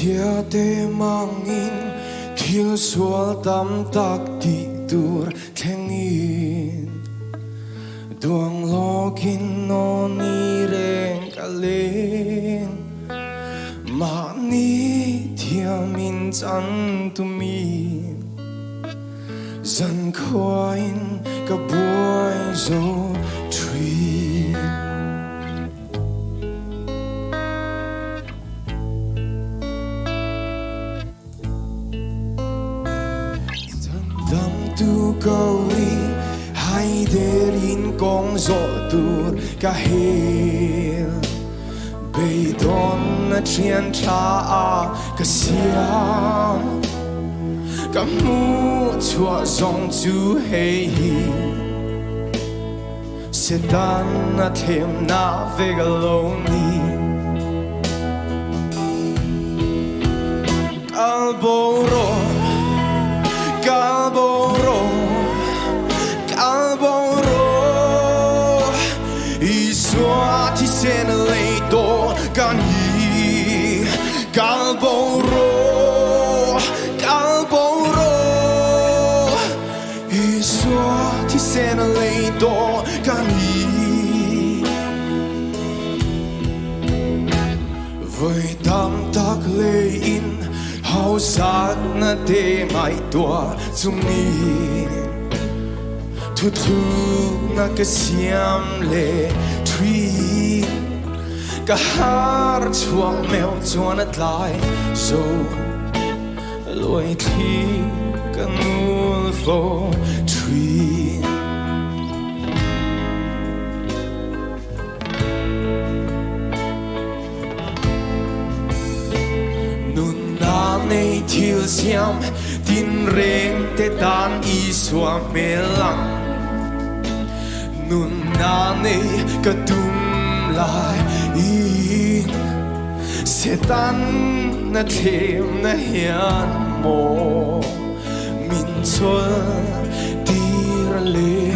Tia te mangin thil sual tam tak ti tur thengin duang lokin no ni reng kalen ma ni tia min chan tu mi zan khoin ka boy zo tree dam tu kauri hai derin kong zo tur ka hel bei don na chian cha a ka siam ka mu chua zong chu hei hi se dan na them na vegaloni alboro Ti sen leito gani calboro iso ti sen leito gani với tam tak le in hau sát na te mai tua chung ni thu thu na ka siam le tree ka har chuang mèo chuan at lai so loi thi ka ngul fo tree nun na nei thil siam tin reng te tan i suam melang nun na nei ka tum lại in sẽ tan na thêm na hiền mồ min xuân tir lệ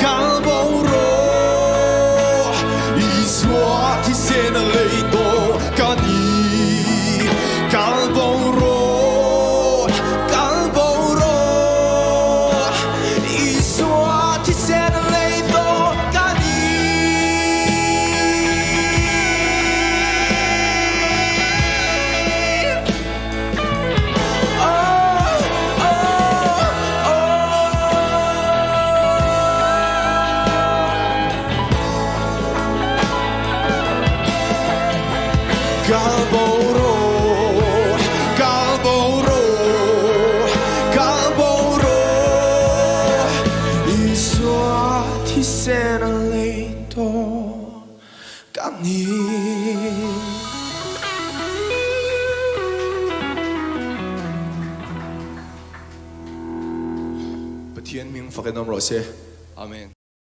Calboro i suo ti sen leito cani calboro i suo ti sen leito cani Calboro i suo ti sen leito cani Thiên Minh Phật Nam Rồi Amen.